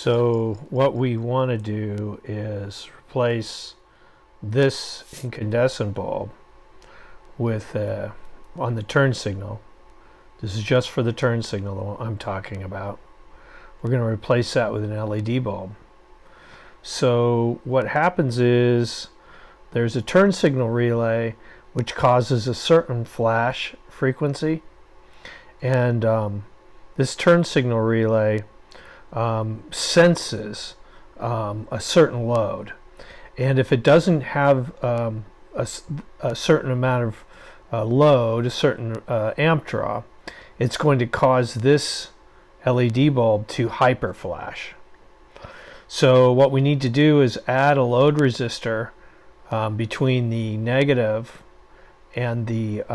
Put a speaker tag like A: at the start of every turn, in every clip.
A: So what we want to do is replace this incandescent bulb with on the turn signal. This is just for the turn signal I'm talking about. We're going to replace that with an LED bulb. So what happens is there's a turn signal relay which causes a certain flash frequency, and this turn signal relay senses a certain load, and if it doesn't have a certain amount of load, a certain amp draw, it's going to cause this LED bulb to hyper flash. So what we need to do is add a load resistor between the negative and the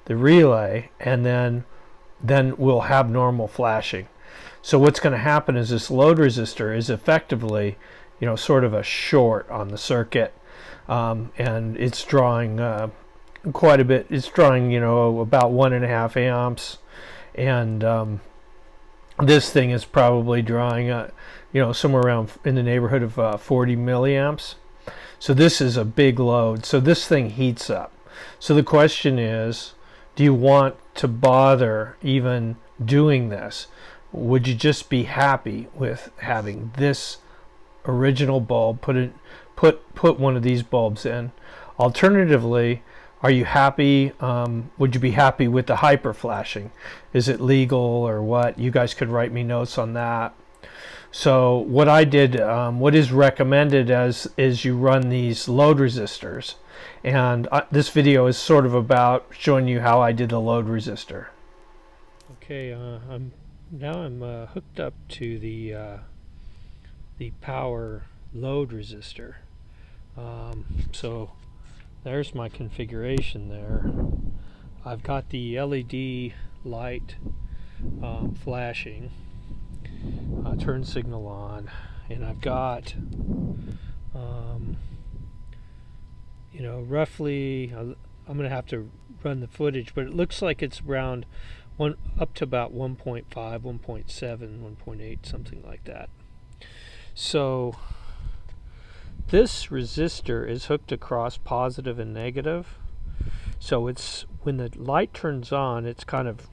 A: relay, and then we'll have normal flashing. So what's going to happen is this load resistor is effectively, sort of a short on the circuit, and it's drawing quite a bit. It's drawing, about 1.5 amps, and this thing is probably drawing, somewhere around in the neighborhood of 40 milliamps. So this is a big load. So this thing heats up. So the question is, do you want to bother even doing this? Would you just be happy with having this original bulb, put one of these bulbs in? Alternatively, are you happy, would you be happy with the hyper flashing? Is it legal or what? You guys could write me notes on that. So what I did, what is recommended is you run these load resistors, and this video is sort of about showing you how I did the load resistor. Okay, I'm hooked up to the power load resistor. So there's my configuration there. I've got the LED light flashing, turn signal on, and I've got roughly, I'm going to have to run the footage, but it looks like it's around up to about 1.5, 1.7, 1.8, something like that. So this resistor is hooked across positive and negative. So it's, when the light turns on, it's kind of,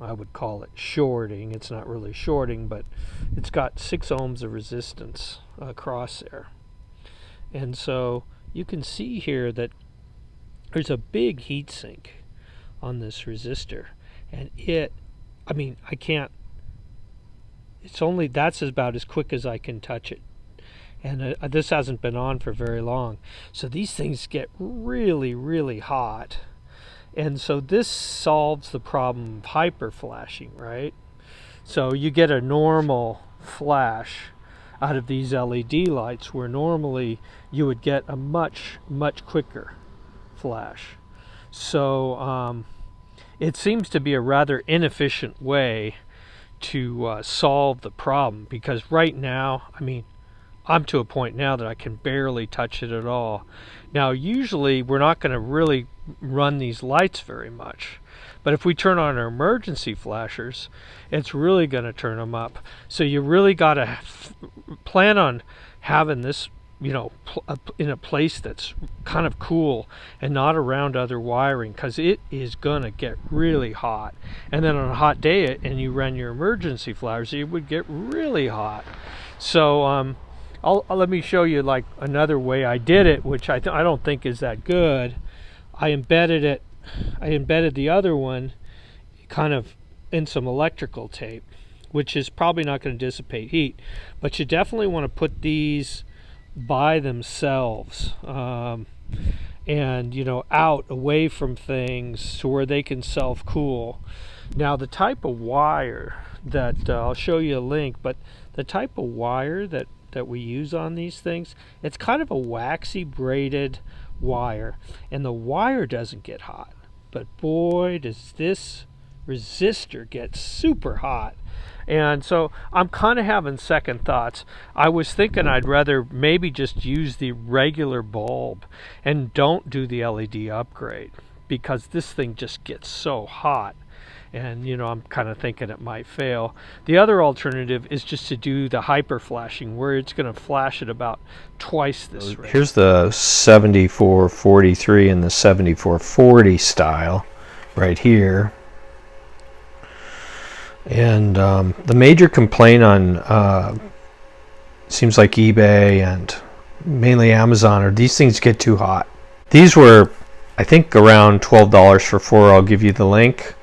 A: I would call it shorting. It's not really shorting, but it's got 6 ohms of resistance across there. And so you can see here that there's a big heat sink on this resistor. And that's about as quick as I can touch it. And this hasn't been on for very long. So these things get really, really hot. And so this solves the problem of hyper flashing, right? So you get a normal flash out of these LED lights, where normally you would get a much, much quicker flash. So it seems to be a rather inefficient way to solve the problem, because right now, I'm to a point now that I can barely touch it at all. Now, usually we're not going to really run these lights very much, but if we turn on our emergency flashers, it's really going to turn them up. So you really got to plan on having this, in a place that's kind of cool and not around other wiring, because it is going to get really hot. And then on a hot day and you run your emergency flashers, it would get really hot. So let me show you like another way I did it, which I don't think is that good. I embedded the other one kind of in some electrical tape, which is probably not going to dissipate heat, but you definitely want to put these by themselves, and out away from things to where they can self-cool. Now, the type of wire that I'll show you a link, but the type of wire that we use on these things, it's kind of a waxy braided wire, and the wire doesn't get hot, but boy does this resistor get super hot. And so I'm kind of having second thoughts. I was thinking I'd rather maybe just use the regular bulb and don't do the LED upgrade, because this thing just gets so hot. and I'm kind of thinking it might fail. The other alternative is just to do the hyper flashing, where it's going to flash at about twice this rate.
B: Here's the 7443 and the 7440 style right here. And the major complaint on seems like eBay and mainly Amazon are these things get too hot. These were, I think, around $12 for 4. I'll give you the link.